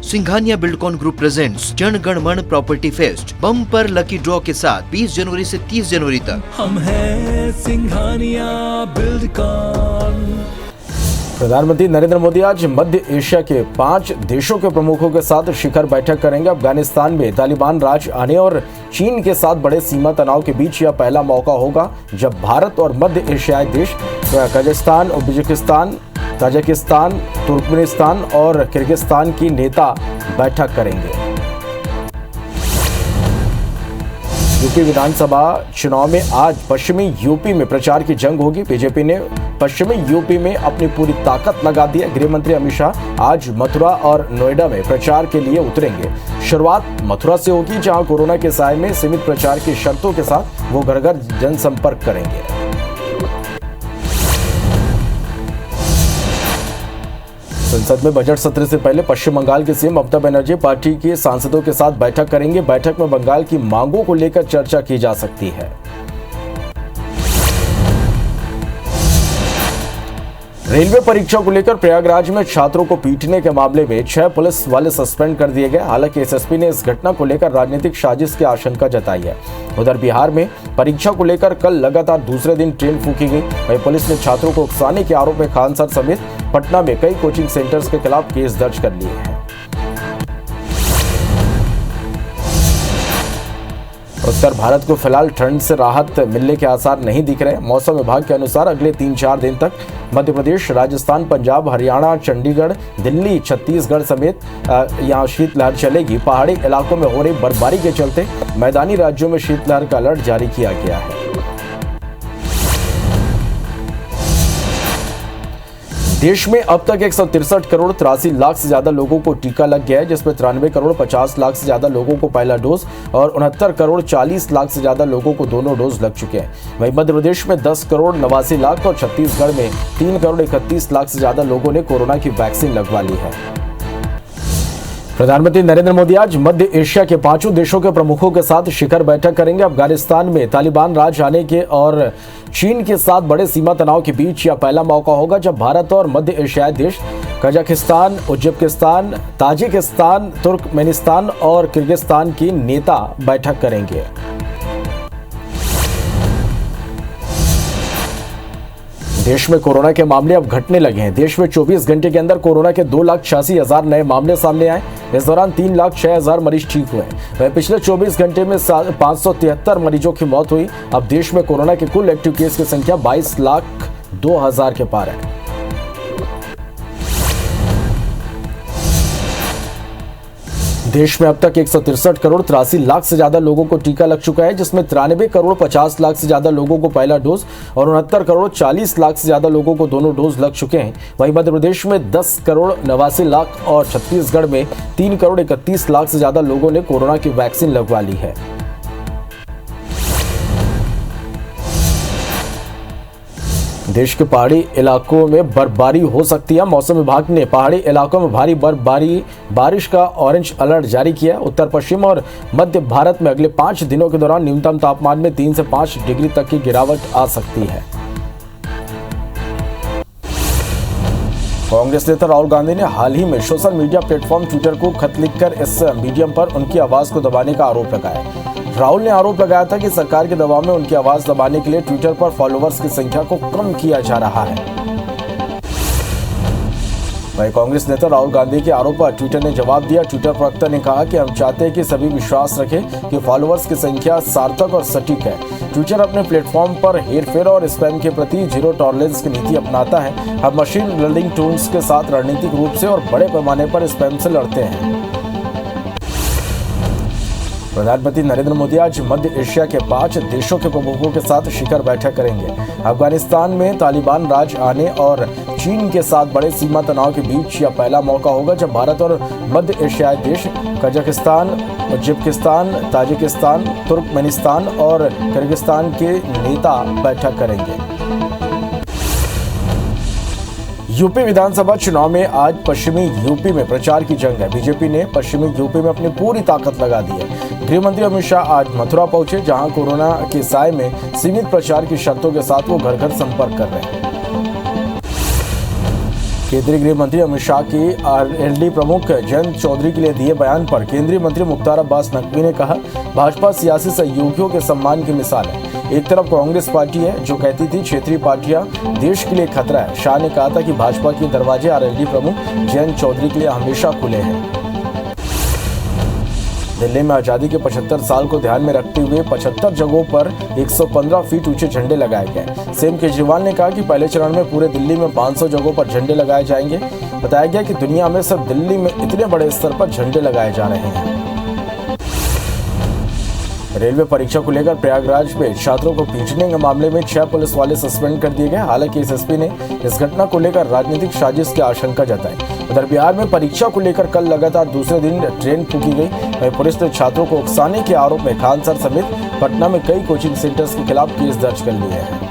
Singhania Buildcon group presents Jana Gana मन property fest bumper lucky draw के साथ 20 जनवरी से 30 जनवरी तक। हम हैं सिंघानिया बिल्डकॉन। प्रधानमंत्री नरेंद्र मोदी आज मध्य एशिया के 5 देशों के प्रमुखों के साथ शिखर बैठक करेंगे। अफगानिस्तान में तालिबान राज आने और चीन के साथ बड़े सीमा तनाव के बीच यह पहला मौका होगा जब भारत और मध्य एशियाई देश कजाकिस्तान, उज्बेकिस्तान, ताजिकिस्तान, तुर्कमेनिस्तान और किर्गिस्तान की नेता बैठक करेंगे। यूपी विधानसभा चुनाव में आज पश्चिमी यूपी में प्रचार की जंग होगी। बीजेपी ने पश्चिमी यूपी में अपनी पूरी ताकत लगा दी है। गृह मंत्री अमित शाह आज मथुरा और नोएडा में प्रचार के लिए उतरेंगे। शुरुआत मथुरा से होगी जहां कोरोना के साए में सीमित प्रचार की शर्तों के साथ वो घर घर जनसंपर्क करेंगे। संसद में बजट सत्र से पहले पश्चिम बंगाल के सीएम ममता बनर्जी पार्टी के सांसदों के साथ बैठक करेंगे। बैठक में बंगाल की मांगों को लेकर चर्चा की जा सकती है। रेलवे परीक्षा को लेकर प्रयागराज में छात्रों को पीटने के मामले में 6 पुलिस वाले सस्पेंड कर दिए गए। हालांकि एसएसपी ने इस घटना को लेकर राजनीतिक साजिश की आशंका जताई है। उधर बिहार में परीक्षा को लेकर कल लगातार दूसरे दिन ट्रेन फूकी गई। वहीं पुलिस ने छात्रों को उकसाने के आरोप में खान सर समेत पटना में कई कोचिंग सेंटर्स के खिलाफ केस दर्ज कर लिए हैं। उत्तर भारत को फिलहाल ठंड से राहत मिलने के आसार नहीं दिख रहे। मौसम विभाग के अनुसार अगले 3-4 दिन तक मध्य प्रदेश, राजस्थान, पंजाब, हरियाणा, चंडीगढ़, दिल्ली, छत्तीसगढ़ समेत यहां शीतलहर चलेगी। पहाड़ी इलाकों में हो रही बर्फबारी के चलते मैदानी राज्यों में शीतलहर का अलर्ट जारी किया गया है। देश में अब तक 163 करोड़ 83 लाख से ज्यादा लोगों को टीका लग गया है, जिसमें 93 करोड़ 50 लाख से ज्यादा लोगों को पहला डोज और 69 करोड़ 40 लाख से ज्यादा लोगों को दोनों डोज लग चुके हैं। वहीं मध्य प्रदेश में 10 करोड़ 89 लाख और छत्तीसगढ़ में 3 करोड़ 31 लाख से ज्यादा लोगों ने कोरोना की वैक्सीन लगवा ली है। प्रधानमंत्री नरेंद्र मोदी आज मध्य एशिया के 5 देशों के प्रमुखों के साथ शिखर बैठक करेंगे। अफगानिस्तान में तालिबान राज आने के और चीन के साथ बड़े सीमा तनाव के बीच यह पहला मौका होगा जब भारत और मध्य एशियाई देश कजाकिस्तान, उज्बेकिस्तान, ताजिकिस्तान, तुर्कमेनिस्तान और किर्गिस्तान की नेता बैठक करेंगे। देश में कोरोना के मामले अब घटने लगे हैं। देश में 24 घंटे के अंदर कोरोना के 2,86,000 नए मामले सामने आए। इस दौरान 3,06,000 मरीज ठीक हुए। वहीं पिछले 24 घंटे में 573 मरीजों की मौत हुई। अब देश में कोरोना के कुल एक्टिव केस की संख्या 22,02,000 के पार है। देश में अब तक 163 करोड़ 83 लाख से ज्यादा लोगों को टीका लग चुका है, जिसमें 93 करोड़ 50 लाख से ज्यादा लोगों को पहला डोज और 69 करोड़ 40 लाख से ज्यादा लोगों को दोनों डोज लग चुके हैं। वहीं मध्य प्रदेश में 10 करोड़ 89 लाख और छत्तीसगढ़ में 3 करोड़ 31 लाख से ज्यादा लोगों ने कोरोना की वैक्सीन लगवा ली है। देश के पहाड़ी इलाकों में बर्फबारी हो सकती है। मौसम विभाग ने पहाड़ी इलाकों में भारी बर्फबारी बारिश का ऑरेंज अलर्ट जारी किया। उत्तर पश्चिम और मध्य भारत में अगले 5 दिनों के दौरान न्यूनतम तापमान में 3 से 5 डिग्री तक की गिरावट आ सकती है। कांग्रेस नेता राहुल गांधी ने हाल ही में सोशल मीडिया प्लेटफॉर्म ट्विटर को खत लिखकर इस मीडियम पर उनकी आवाज को दबाने का आरोप लगाया। राहुल ने आरोप लगाया था कि सरकार के दबाव में उनकी आवाज दबाने के लिए ट्विटर पर फॉलोअर्स की संख्या को कम किया जा रहा है। वहीं कांग्रेस नेता राहुल गांधी के आरोप पर ट्विटर ने जवाब दिया। ट्विटर प्रवक्ता ने कहा कि हम चाहते हैं कि सभी विश्वास रखें कि फॉलोअर्स की संख्या सार्थक और सटीक है। ट्विटर अपने प्लेटफॉर्म पर हेरफेर और स्पैम के प्रति जीरो टॉलरेंस की नीति अपनाता है। हम मशीन लर्निंग टूल्स के साथ रणनीतिक रूप से और बड़े पैमाने पर स्पैम से लड़ते हैं। प्रधानमंत्री नरेंद्र मोदी आज मध्य एशिया के 5 देशों के प्रमुखों के साथ शिखर बैठक करेंगे। अफगानिस्तान में तालिबान राज आने और चीन के साथ बड़े सीमा तनाव के बीच यह पहला मौका होगा जब भारत और मध्य एशियाई देश कजाकिस्तान, उज्बेकिस्तान, ताजिकिस्तान, तुर्कमेनिस्तान और किर्गिस्तान के नेता बैठक करेंगे। यूपी विधानसभा चुनाव में आज पश्चिमी यूपी में प्रचार की जंग है। बीजेपी ने पश्चिमी यूपी में अपनी पूरी ताकत लगा दी है। गृह मंत्री अमित शाह आज मथुरा पहुंचे, जहां कोरोना के साए में सीमित प्रचार की शर्तों के साथ वो घर घर संपर्क कर रहे हैं। केंद्रीय गृह मंत्री अमित शाह के आरएलडी प्रमुख जयंत चौधरी के लिए दिए बयान पर केंद्रीय मंत्री मुख्तार अब्बास नकवी ने कहा, भाजपा सियासी सहयोगियों के सम्मान की मिसाल है। एक तरफ कांग्रेस पार्टी है जो कहती थी क्षेत्रीय पार्टियां देश के लिए खतरा है। शाह ने कहा था कि भाजपा के दरवाजे आरएलडी प्रमुख जयंत चौधरी के लिए हमेशा खुले हैं। दिल्ली में आजादी के 75 साल को ध्यान में रखते हुए 75 जगहों पर 115 फीट ऊंचे झंडे लगाए गए। सीएम केजरीवाल ने कहा कि पहले चरण में पूरे दिल्ली में 500 जगहों पर झंडे लगाए जाएंगे। बताया गया कि दुनिया में सिर्फ दिल्ली में इतने बड़े स्तर पर झंडे लगाए जा रहे हैं। रेलवे परीक्षा को लेकर प्रयागराज में छात्रों को पीटने के मामले में 6 पुलिस वाले सस्पेंड कर दिए गए। हालांकि एसएसपी ने इस घटना को लेकर राजनीतिक साजिश की आशंका जताई। उधर बिहार में परीक्षा को लेकर कल लगातार दूसरे दिन ट्रेन फूकी गई। वहीं पुलिस ने छात्रों को उकसाने के आरोप में खान सर समेत पटना में कई कोचिंग सेंटर्स के खिलाफ केस दर्ज कर लिए हैं।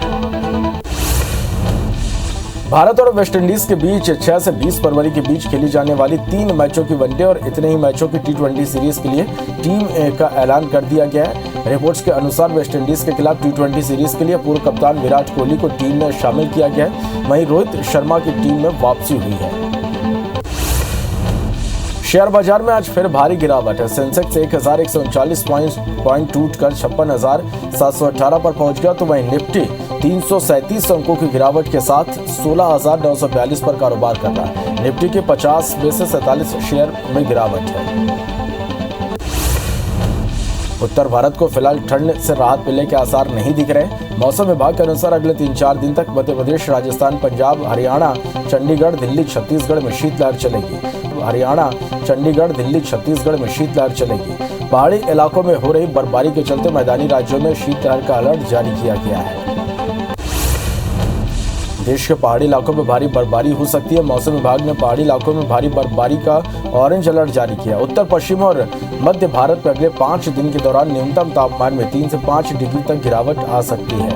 भारत और वेस्टइंडीज के बीच 6 से 20 फरवरी के बीच खेली जाने वाली 3 मैचों की वनडे और इतने ही मैचों की टी20 सीरीज के लिए टीम ए का ऐलान कर दिया गया है। रिपोर्ट्स के अनुसार वेस्टइंडीज के खिलाफ टी20 सीरीज के लिए पूर्व कप्तान विराट कोहली को टीम में शामिल किया गया है। वहीं रोहित शर्मा की टीम में वापसी हुई है। शेयर बाजार में आज फिर भारी गिरावट है। सेंसेक्स 1139 पॉइंट टूटकर 56,718 पर पहुंच गया, तो वहीं निफ्टी 337 अंकों की गिरावट के साथ 16,942 पर कारोबार कर रहा है। निफ्टी के 50 में से 47 शेयर में गिरावट है। उत्तर भारत को फिलहाल ठंड से राहत मिलने के आसार नहीं दिख रहे। मौसम विभाग के अनुसार अगले 3-4 दिन तक मध्य प्रदेश, राजस्थान, पंजाब, हरियाणा, चंडीगढ़, दिल्ली, छत्तीसगढ़ में शीतलहर चलेगी। हरियाणा, चंडीगढ़, दिल्ली, छत्तीसगढ़ में शीतलहर चलेगी। पहाड़ी इलाकों में हो रही बर्फबारी के चलते मैदानी राज्यों में शीतलहर का अलर्ट जारी किया गया है। देश के पहाड़ी इलाकों में भारी बर्फबारी हो सकती है। मौसम विभाग ने पहाड़ी इलाकों में भारी बर्फबारी का ऑरेंज अलर्ट जारी किया। उत्तर पश्चिम और मध्य भारत में अगले 5 दिन के दौरान न्यूनतम तापमान में 3 से 5 डिग्री तक गिरावट आ सकती है।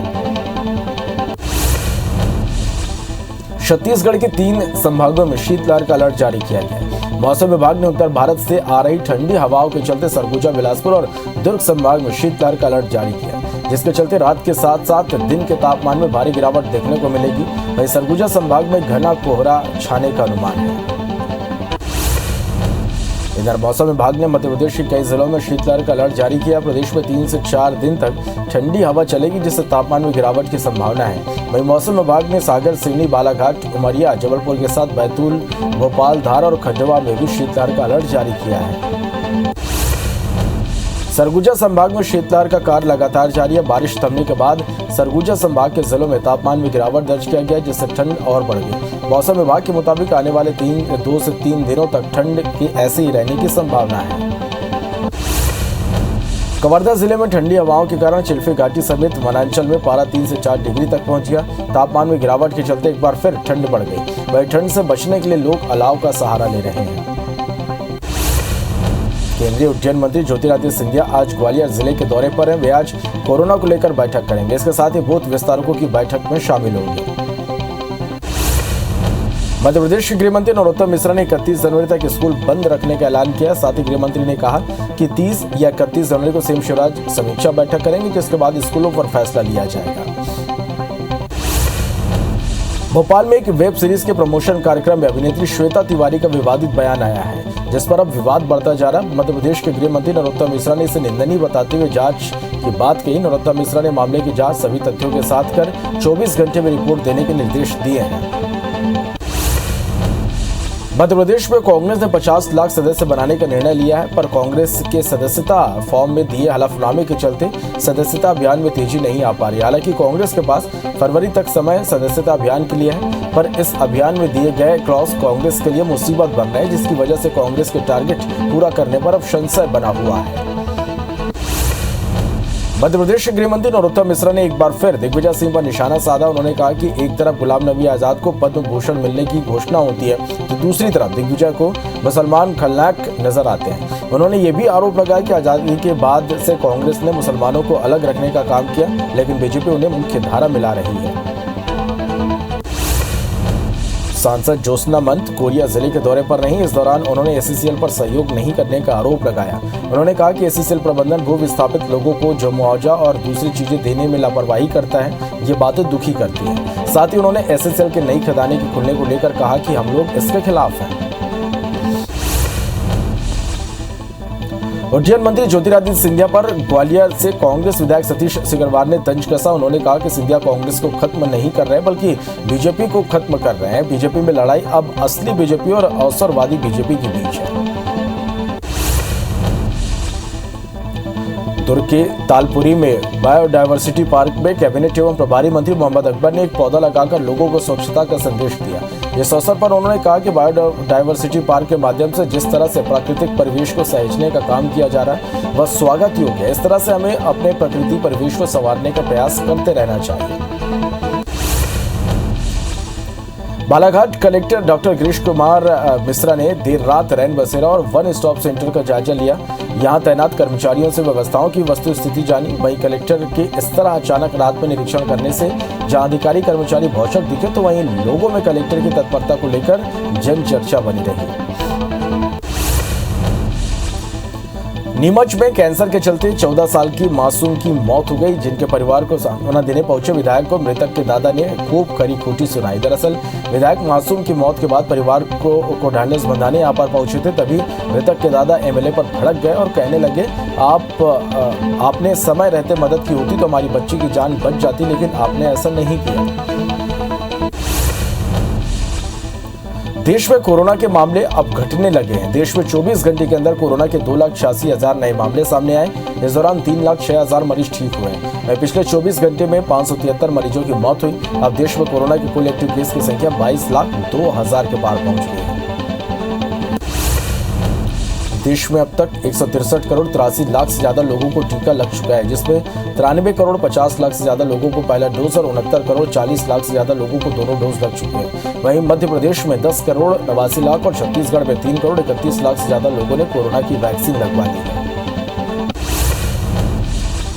छत्तीसगढ़ के 3 संभागों में शीतलहर का अलर्ट जारी किया गया है। मौसम विभाग ने उत्तर भारत से आ रही ठंडी हवाओं के चलते सरगुजा, बिलासपुर और दुर्ग संभाग में शीतलहर का अलर्ट जारी किया, जिसके चलते रात के साथ साथ दिन के तापमान में भारी गिरावट देखने को मिलेगी। वहीं सरगुजा संभाग में घना कोहरा छाने का अनुमान है। इधर मौसम विभाग ने मध्य प्रदेश के कई जिलों में शीतलहर का अलर्ट जारी किया। प्रदेश में 3 से 4 दिन तक ठंडी हवा चलेगी, जिससे तापमान में गिरावट की संभावना है। वहीं मौसम विभाग ने सागर, सिवनी, बालाघाट, उमरिया, जबलपुर के साथ बैतूल, भोपाल, धार और खंडवा में भी शीतलहर का अलर्ट जारी किया है। सरगुजा संभाग में शीतलहर का कार लगातार जारी है। बारिश थमने के बाद सरगुजा संभाग के जिलों में तापमान में गिरावट दर्ज किया गया, जिससे ठंड और बढ़ गई। मौसम विभाग के मुताबिक आने वाले 2 से 3 दिनों तक ठंड की ऐसे ही रहने की संभावना है। कवर्धा जिले में ठंडी हवाओं के कारण चिल्फी घाटी समेत वनांचल में पारा 3 से 4 डिग्री तक पहुंच गया। तापमान में गिरावट के चलते एक बार फिर ठंड बढ़ गई। वही ठंड से बचने के लिए लोग अलाव का सहारा ले रहे हैं। केंद्रीय उड्डयन मंत्री ज्योतिरादित्य सिंधिया आज ग्वालियर जिले के दौरे पर हैं। वे आज कोरोना को लेकर बैठक करेंगे। इसके साथ ही बूथ विस्तारकों की बैठक में शामिल होंगे। मध्य प्रदेश के गृह मंत्री नरोत्तम मिश्रा ने 31 जनवरी तक स्कूल बंद रखने का ऐलान किया। साथ ही गृह मंत्री ने कहा कि 30 या 31 जनवरी को सीएम शिवराज समीक्षा बैठक करेंगे, जिसके बाद स्कूलों पर फैसला लिया जाएगा। भोपाल में एक वेब सीरीज के प्रमोशन कार्यक्रम में अभिनेत्री श्वेता तिवारी का विवादित बयान आया है, जिस पर अब विवाद बढ़ता जा रहा है। मध्य प्रदेश के गृह मंत्री नरोत्तम मिश्रा ने इसे निंदनीय बताते हुए जांच की बात कही। नरोत्तम मिश्रा ने मामले की जांच सभी तथ्यों के साथ कर 24 घंटे में रिपोर्ट देने के निर्देश दिए हैं। मध्य प्रदेश में कांग्रेस ने 50 लाख सदस्य बनाने का निर्णय लिया है, पर कांग्रेस के सदस्यता फॉर्म में दिए हलफनामे के चलते सदस्यता अभियान में तेजी नहीं आ पा रही। हालांकि कांग्रेस के पास फरवरी तक समय सदस्यता अभियान के लिए है, पर इस अभियान में दिए गए क्लॉज कांग्रेस के लिए मुसीबत बन रहे हैं, जिसकी वजह से कांग्रेस के टारगेट पूरा करने पर अब संशय बना हुआ है। मध्य प्रदेश के गृह मंत्री नरोत्तम मिश्रा ने एक बार फिर दिग्विजय सिंह पर निशाना साधा। उन्होंने कहा कि एक तरफ गुलाम नबी आजाद को पद्म भूषण मिलने की घोषणा होती है, तो दूसरी तरफ दिग्विजय को मुसलमान खलनायक नजर आते हैं। उन्होंने ये भी आरोप लगाया कि आजादी के बाद से कांग्रेस ने मुसलमानों को अलग रखने का काम किया, लेकिन बीजेपी उन्हें मुख्य धारा मिला रही है। सांसद ज्योत्सना मंत कोरिया जिले के दौरे पर रहीं। इस दौरान उन्होंने एसईसीएल पर सहयोग नहीं करने का आरोप लगाया। उन्होंने कहा कि एसईसीएल प्रबंधन भू विस्थापित लोगों को जो मुआवजा और दूसरी चीजें देने में लापरवाही करता है, ये बातें दुखी करती हैं। साथ ही उन्होंने एसईसीएल के नई खदानें के खुलने को लेकर कहा कि हम लोग इसके खिलाफ हैं। उड्डयन मंत्री ज्योतिरादित्य सिंधिया पर ग्वालियर से कांग्रेस विधायक सतीश सिकरवार ने तंज कसा। उन्होंने कहा कि सिंधिया कांग्रेस को खत्म नहीं कर रहे बल्कि बीजेपी को खत्म कर रहे हैं। बीजेपी में लड़ाई अब असली बीजेपी और अवसरवादी बीजेपी के बीच है। दुर्ग के तालपुरी में बायोडायवर्सिटी पार्क में कैबिनेट एवं प्रभारी मंत्री मोहम्मद अकबर ने एक पौधा लगाकर लोगों को स्वच्छता का संदेश दिया। इस अवसर पर उन्होंने कहा कि बायोडायवर्सिटी पार्क के माध्यम से जिस तरह से प्राकृतिक परिवेश को सहेजने का काम किया जा रहा है वह स्वागत योग्य है। इस तरह से हमें अपने प्रकृति परिवेश को संवारने का प्रयास करते रहना चाहिए। बालाघाट कलेक्टर डॉक्टर गिरीश कुमार मिश्रा ने देर रात रैन बसेरा और वन स्टॉप सेंटर का जायजा लिया। यहां तैनात कर्मचारियों से व्यवस्थाओं की वस्तु स्थिति जानी। वहीं कलेक्टर के इस तरह अचानक रात में निरीक्षण करने से जहां अधिकारी कर्मचारी भौचक दिखे तो वहीं लोगों में कलेक्टर की तत्परता को लेकर जन चर्चा बनी रही। नीमच में कैंसर के चलते 14 साल की मासूम की मौत हो गई, जिनके परिवार को सांत्वना देने पहुंचे विधायक को मृतक के दादा ने खूब खरी खोटी सुनाई। दरअसल विधायक मासूम की मौत के बाद परिवार को ढांढस बंधाने यहाँ पर पहुंचे थे, तभी मृतक के दादा एमएलए पर भड़क गए और कहने लगे आपने समय रहते मदद की होती तो हमारी बच्ची की जान बच जाती, लेकिन आपने ऐसा नहीं किया। देश में कोरोना के मामले अब घटने लगे हैं। देश में 24 घंटे के अंदर कोरोना के 2,86,000 नए मामले सामने आए। इस दौरान 3,06,000 मरीज ठीक हुए। पिछले 24 घंटे में 573 मरीजों की मौत हुई। अब देश में कोरोना के कुल एक्टिव केस की संख्या 22,02,000 के पार पहुंच गई है। देश में अब तक 163 करोड़ 83 लाख से ज्यादा लोगों को टीका लग चुका है, जिसमें 93 करोड़ 50 लाख से ज्यादा लोगों को पहला डोज और 69 करोड़ 40 लाख से ज्यादा लोगों को दोनों डोज लग चुके हैं। वहीं मध्य प्रदेश में 10 करोड़ 89 लाख और छत्तीसगढ़ में 3 करोड़ 31 लाख से ज्यादा लोगों ने कोरोना की वैक्सीन लगवा ली है।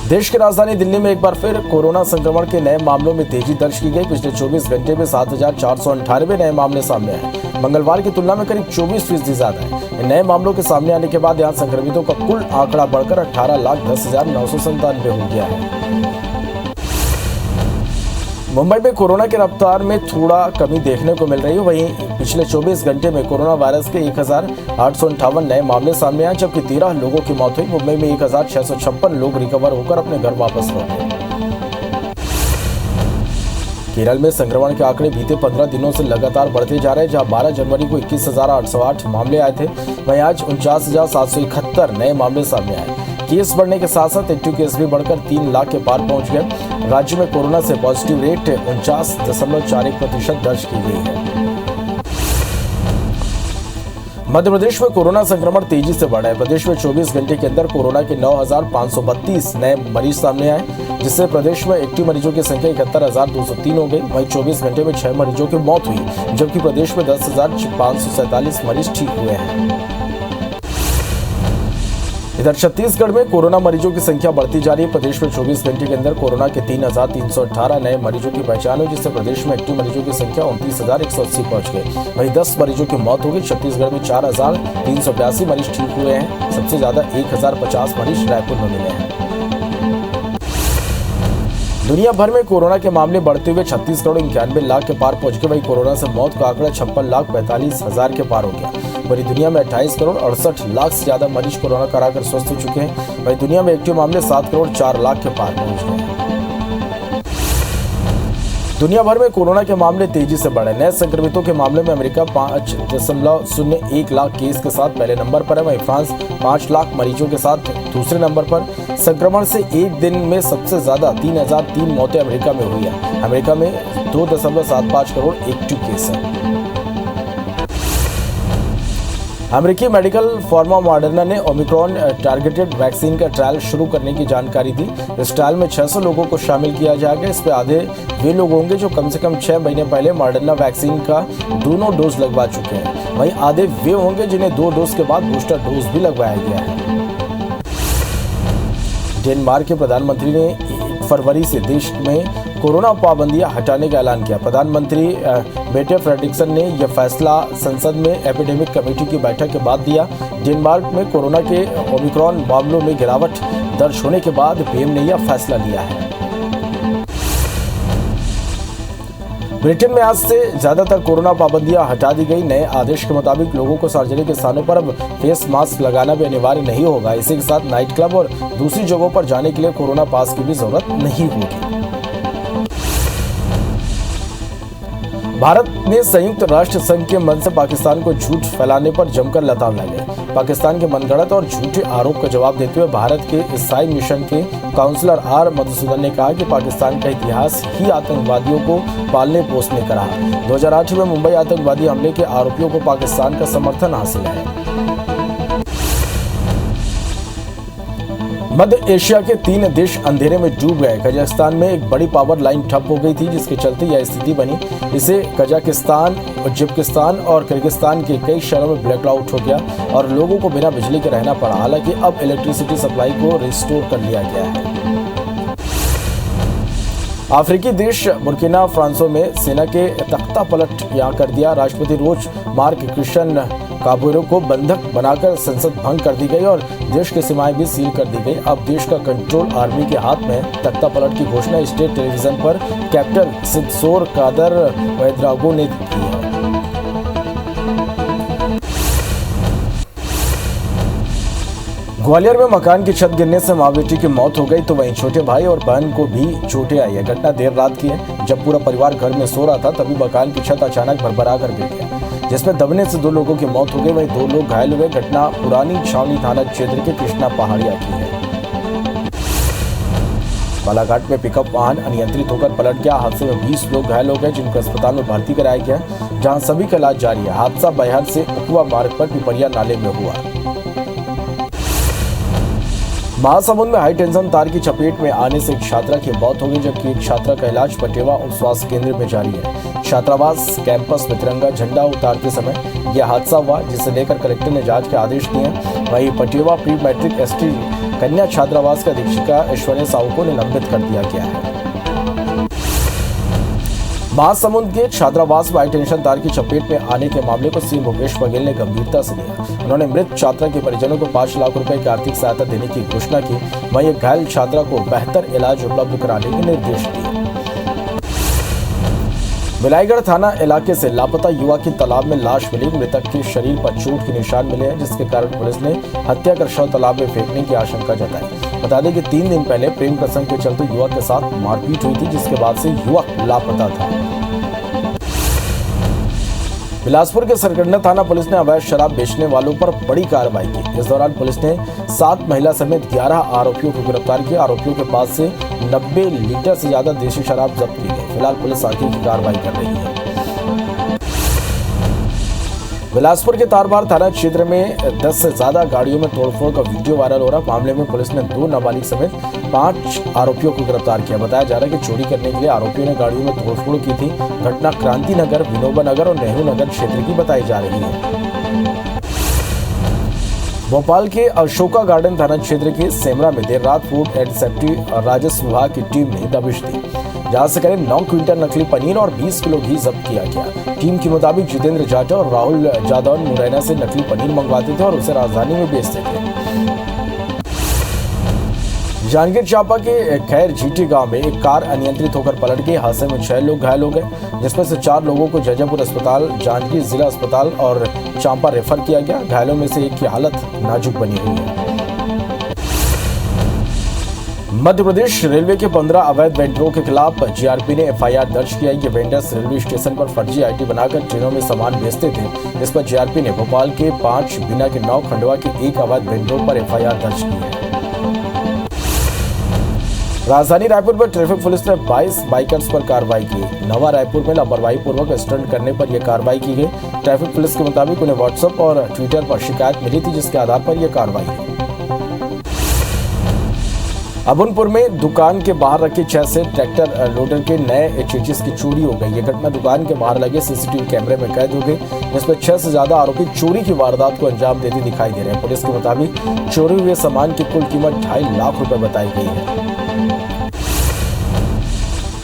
देश की राजधानी दिल्ली में एक बार फिर कोरोना संक्रमण के नए मामलों में तेजी दर्ज की गई। पिछले 24 घंटे में 7,498 नए मामले सामने आए। मंगलवार की तुलना में करीब 24% ज्यादा है। नए मामलों के सामने आने के बाद यहां संक्रमितों का कुल आंकड़ा बढ़कर 18,10,997 हो गया है। मुंबई में कोरोना की रफ्तार में थोड़ा कमी देखने को मिल रही है। वहीं पिछले 24 घंटे में कोरोना वायरस के 1,858 नए मामले सामने आए, जबकि 13 लोगों की मौत हुई। मुंबई में 1,656 लोग रिकवर होकर अपने घर वापस लौट गए। केरल में संक्रमण के आंकड़े बीते 15 दिनों से लगातार बढ़ते जा रहे हैं, जहां 12 जनवरी को 21,808 मामले आए थे। वहीं आज 49,771 नए मामले सामने आए। केस बढ़ने के साथ साथ एक्टिव केस भी बढ़कर 3 लाख के पार पहुंच गए। राज्य में कोरोना से पॉजिटिव रेट 49.41% दर्ज की गई है। मध्य प्रदेश में कोरोना संक्रमण तेजी से बढ़ा है। प्रदेश में 24 घंटे के अंदर कोरोना के 9,532 नए मरीज सामने आए, जिससे प्रदेश में एक्टिव मरीजों की संख्या 71,203 हो गई। वहीं 24 घंटे में 6 मरीजों की मौत हुई, जबकि प्रदेश में 10,547 मरीज ठीक हुए हैं। इधर छत्तीसगढ़ में कोरोना मरीजों की संख्या बढ़ती जा रही है। प्रदेश में 24 घंटे के अंदर कोरोना के 3,318 नए मरीजों की पहचान हुई, जिससे प्रदेश में एक्टिव मरीजों की संख्या 29,180 पहुंच गई। वहीं 10 मरीजों की मौत हो गई। छत्तीसगढ़ में 4,382 मरीज ठीक हुए हैं। सबसे ज्यादा 1,050 मरीज रायपुर में मिले हैं। दुनिया भर में कोरोना के मामले बढ़ते हुए 36 करोड़ 91 लाख के पार पहुंच गए। वहीं कोरोना से मौत का आंकड़ा 56,45,000 के पार हो गया। पूरी दुनिया में 28 करोड़ 68 लाख से ज्यादा मरीज कोरोना कराकर स्वस्थ हो चुके हैं। वहीं दुनिया में एक्टिव मामले 7 करोड़ 4 लाख के पार पहुंच गए हैं। दुनिया भर में कोरोना के मामले तेजी से बढ़े। नए संक्रमितों के मामले में अमेरिका 5.01 लाख केस के साथ पहले नंबर पर है। वहीं फ्रांस 5 लाख मरीजों के साथ दूसरे नंबर पर। संक्रमण से एक दिन में सबसे ज्यादा 3,003 मौतें अमेरिका में हुई है। अमेरिका में 2.75 करोड़ एक्टिव केस है। अमेरिकी मेडिकल फार्मा मॉडर्ना ने ओमिक्रॉन टारगेटेड वैक्सीन का ट्रायल शुरू करने की जानकारी दी। इस ट्रायल में 600 लोगों को शामिल किया जाएगा। इस पे आधे वे लोग होंगे जो कम से कम 6 महीने पहले मॉडर्ना वैक्सीन का दोनों डोज लगवा चुके हैं। वहीं आधे वे होंगे जिन्हें 2 डोज के बाद बूस्टर डोज भी लगवाया गया है। डेनमार्क के प्रधानमंत्री ने 1 फरवरी से देश में कोरोना पाबंदियां हटाने का ऐलान किया। प्रधानमंत्री मेटे फ्रेडरिक्सन ने यह फैसला संसद में एपिडेमिक कमेटी की बैठक के बाद दिया। डेनमार्क में कोरोना के ओमिक्रॉन मामलों में गिरावट दर्ज होने के बाद पीएम ने यह फैसला लिया है। ब्रिटेन में आज से ज्यादातर कोरोना पाबंदियां हटा दी गई। नए आदेश के मुताबिक लोगों को सार्वजनिक स्थानों पर अब फेस मास्क लगाना भी अनिवार्य नहीं होगा। इसी के साथ नाइट क्लब और दूसरी जगहों पर जाने के लिए कोरोना पास की भी जरूरत नहीं होगी। भारत ने संयुक्त राष्ट्र संघ के मंच से पाकिस्तान को झूठ फैलाने पर जमकर लताम लगाई। पाकिस्तान के मनगढ़ंत और झूठे आरोप का जवाब देते हुए भारत के ईसाई मिशन के काउंसलर आर मधुसूदन ने कहा कि पाकिस्तान का इतिहास ही आतंकवादियों को पालने पोसने का रहा। 2008 में मुंबई आतंकवादी हमले के आरोपियों को पाकिस्तान का समर्थन हासिल है। मध्य एशिया के 3 देश अंधेरे में डूब गए। कजाकिस्तान में एक बड़ी पावर लाइन ठप हो गई थी, जिसके चलते यह स्थिति बनी। इसे कजाकिस्तान, उज्बेकिस्तान और किर्गिस्तान के कई शहरों में ब्लैकआउट हो गया और लोगों को बिना बिजली के रहना पड़ा। हालांकि अब इलेक्ट्रिसिटी सप्लाई को रिस्टोर कर लिया गया है। अफ्रीकी देश बुर्किना फासो में सेना के तख्ता पलट यहाँ कर दिया। राष्ट्रपति रोच मार्क क्रिश्चियन काबोरो को बंधक बनाकर संसद भंग कर दी गई और देश की सीमाएं भी सील कर दी गई। अब देश का कंट्रोल आर्मी के हाथ में। तख्ता पलट की घोषणा स्टेट टेलीविजन पर कैप्टन सिदसोर कादर वैद्रागो ने की है। ग्वालियर में मकान की छत गिरने से मां बेटी की मौत हो गई, तो वहीं छोटे भाई और बहन को भी चोटें आई है। घटना देर रात की है, जब पूरा परिवार घर में सो रहा था तभी मकान की छत अचानक भरभरा कर गिर गया, जिसमें दबने से 2 लोगों की मौत हो गई, वहीं 2 लोग घायल हुए। घटना पुरानी छावनी थाना क्षेत्र के कृष्णा पहाड़िया की है। बालाघाट में पिकअप वाहन अनियंत्रित होकर पलट गया। हादसे में 20 लोग घायल हो गए, जिनको अस्पताल में भर्ती कराया गया, जहां सभी का इलाज जारी है। हादसा बैहर से उकुआ मार्ग पर पिपरिया नाले में हुआ। महासमुंद में हाई टेंशन तार की चपेट में आने से एक छात्रा की मौत हो गई, जबकि एक छात्रा का इलाज पटेवा उप स्वास्थ्य केंद्र में जारी है। छात्रावास कैंपस में तिरंगा झंडा उतारते समय यह हादसा हुआ, जिसे लेकर कलेक्टर ने जांच के आदेश दिए। वहीं पटेवा प्री मैट्रिक एसटी कन्या छात्रावास का अधीक्षिका ऐश्वर्या साहू को निलंबित कर दिया गया है। महासमुंद के छात्रावास में हाई टेंशन तार की चपेट में आने के मामले को सीएम भूपेश बघेल ने गंभीरता से लिया। उन्होंने मृत छात्रा के परिजनों को 5 लाख रुपए की आर्थिक सहायता देने की घोषणा की। वहीं घायल छात्रा को बेहतर इलाज उपलब्ध कराने के निर्देश दिए। बिलाईगढ़ थाना इलाके से लापता युवक की तालाब में लाश मिली। मृतक के शरीर पर चोट के निशान मिले हैं, जिसके कारण पुलिस ने हत्या कर शव तालाब में फेंकने की आशंका जताई। बता दें कि 3 दिन पहले प्रेम प्रसंग के चलते युवक के साथ मारपीट हुई थी, जिसके बाद से युवक लापता था। बिलासपुर के सरकंडा थाना पुलिस ने अवैध शराब बेचने वालों पर बड़ी कार्रवाई की। इस दौरान पुलिस ने 7 महिला समेत 11 आरोपियों को गिरफ्तार किया। आरोपियों के पास से 90 लीटर से ज्यादा देशी शराब जब्त की गई। फिलहाल पुलिस आगे की कार्रवाई कर रही है। बिलासपुर के तारबार थाना क्षेत्र में 10 से ज्यादा गाड़ियों में तोड़फोड़ का वीडियो वायरल हो रहा। मामले में पुलिस ने 2 नाबालिग समेत 5 आरोपियों को गिरफ्तार किया। बताया जा रहा है कि चोरी करने के लिए आरोपियों ने गाड़ियों में तोड़फोड़ की थी। घटना क्रांति नगर, विनोबा नगर और नेहरू नगर क्षेत्र की बताई जा रही है। भोपाल के अशोका गार्डन थाना क्षेत्र के सेमरा में देर रात फूड एंड सेफ्टी राजस्व विभाग की टीम ने दबिश दी, जहां से करीब 9 क्विंटल नकली पनीर और 20 किलो घी जब्त किया गया। टीम के मुताबिक जितेंद्र जाटव और राहुल जादव मुरैना से नकली पनीर मंगवाते थे और उसे राजधानी में बेचते थे। जांजगीर चांपा के खैर झीटी गांव में एक कार अनियंत्रित होकर पलट गई। हादसे में 6 लोग घायल हो गए, जिसमें से 4 लोगों को जैजपुर अस्पताल, जांजगीर जिला अस्पताल और चांपा रेफर किया गया। घायलों में से एक की हालत नाजुक बनी हुई है। मध्य प्रदेश रेलवे के 15 अवैध वेंडरों के खिलाफ जीआरपी ने एफआईआर दर्ज किया। ये वेंडर्स रेलवे स्टेशन पर फर्जी आईडी बनाकर ट्रेनों में सामान बेचते थे। इस पर जीआरपी ने भोपाल के 5, बिना के 9, खंडवा के 1 अवैध वेंडरों पर एफआईआर दर्ज की है। राजधानी रायपुर में ट्रैफिक पुलिस ने 22 बाइकर्स पर कार्रवाई की। नवा रायपुर में लापरवाही पूर्वक स्टंट करने पर यह कार्रवाई की गई। ट्रैफिक पुलिस के मुताबिक उन्हें व्हाट्सएप और ट्विटर पर शिकायत मिली थी, जिसके आधार पर यह कार्रवाई हुई। अबुनपुर में दुकान के बाहर रखे 6 से ट्रैक्टर लोडर के नए चेचिस की चोरी हो गई। यह घटना दुकान के बाहर लगे सीसीटीवी कैमरे में कैद हो गई, जिसमें 6 से ज्यादा आरोपी चोरी की वारदात को अंजाम देते दिखाई दे रहे हैं। पुलिस के मुताबिक चोरी हुए सामान की कुल कीमत 2.5 लाख रुपए बताई गई है।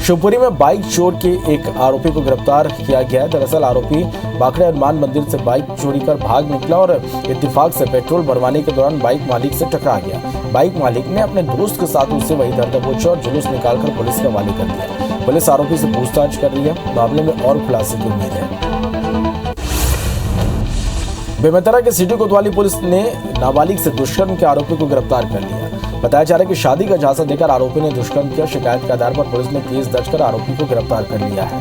शिवपुरी में बाइक चोर के एक आरोपी को गिरफ्तार किया गया है। दरअसल आरोपी बाखड़े हनुमान मंदिर से बाइक चोरी कर भाग निकला और इत्तेफाक से पेट्रोल भरवाने के दौरान बाइक मालिक से टकरा गया। बाइक मालिक ने अपने दोस्त के साथ उससे वही धर दबोच और जुलूस निकालकर पुलिस के हवाले कर दिया। पुलिस आरोपी से पूछताछ कर रही है। मामले में और खुलासे की उम्मीद है। बेमेतरा के सिटी कोतवाली पुलिस ने नाबालिग से दुष्कर्म के आरोपी को गिरफ्तार कर लिया। बताया जा रहा है कि शादी का झांसा देकर आरोपी ने दुष्कर्म किया। शिकायत के आधार पर पुलिस ने केस दर्ज कर आरोपी को गिरफ्तार कर लिया है।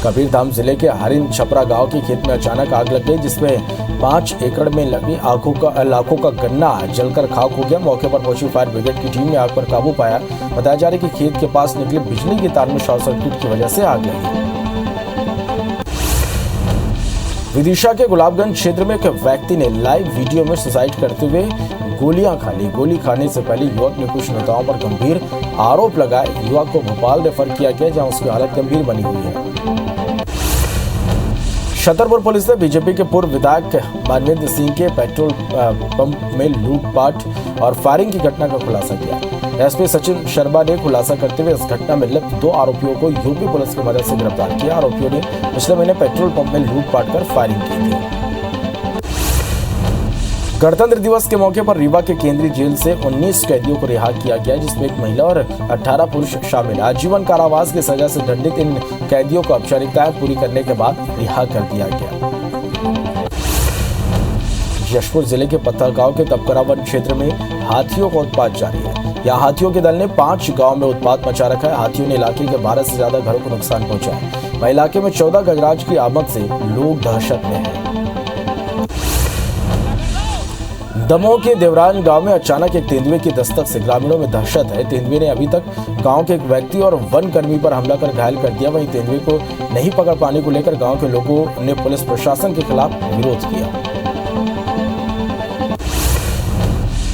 कबीरधाम जिले के हरिन छपरा गांव के खेत में अचानक आग लग गई, जिसमें 5 एकड़ में लगी लाखों का गन्ना जलकर खाक हो गया। मौके पर पहुंची फायर ब्रिगेड की टीम ने आग पर काबू पाया। बताया जा रहा है कि खेत के पास निकले बिजली के तार में शॉर्ट सर्किट की वजह से आग लगी। विदिशा के गुलाबगंज क्षेत्र में एक व्यक्ति ने लाइव वीडियो में सुसाइड करते हुए गोलियां खा ली। गोली खाने से पहले युवक ने कुछ नेताओं पर गंभीर आरोप लगाए। युवक को भोपाल रेफर किया गया, जहां उसकी हालत गंभीर बनी हुई है। छतरपुर पुलिस ने बीजेपी के पूर्व विधायक मानवेंद्र सिंह के पेट्रोल पंप में लूटपाट और फायरिंग की घटना का खुलासा किया। एसपी सचिन शर्मा ने खुलासा करते हुए इस घटना में लिप्त 2 आरोपियों को यूपी पुलिस की मदद से गिरफ्तार किया। आरोपियों ने पिछले महीने पेट्रोल पंप में लूटपाट कर फायरिंग की थी। गणतंत्र दिवस के मौके पर रीवा के केंद्रीय जेल से 19 कैदियों को रिहा किया गया, जिसमें एक महिला और 18 पुरुष शामिल। आजीवन कारावास की सजा से दंडित इन कैदियों को औपचारिकताएं पूरी करने के बाद रिहा कर दिया गया। जशपुर जिले के पत्थलगांव के तपकरा वन क्षेत्र में हाथियों का उत्पात जारी है। यहाँ हाथियों के दल ने 5 गांव में उत्पात मचा रखा है। हाथियों ने इलाके के 12 से ज्यादा घरों को नुकसान पहुंचा है। वहीं इलाके में 14 गजराज की आमद से लोग दहशत में हैं। दमोह के देवरान गांव में अचानक एक तेंदुए की दस्तक से ग्रामीणों में दहशत है। तेंदुए ने अभी तक गांव के एक व्यक्ति और वन कर्मी पर हमला कर घायल कर दिया। वहीं तेंदुए को नहीं पकड़ पाने को लेकर गांव के लोगों ने पुलिस प्रशासन के खिलाफ विरोध किया।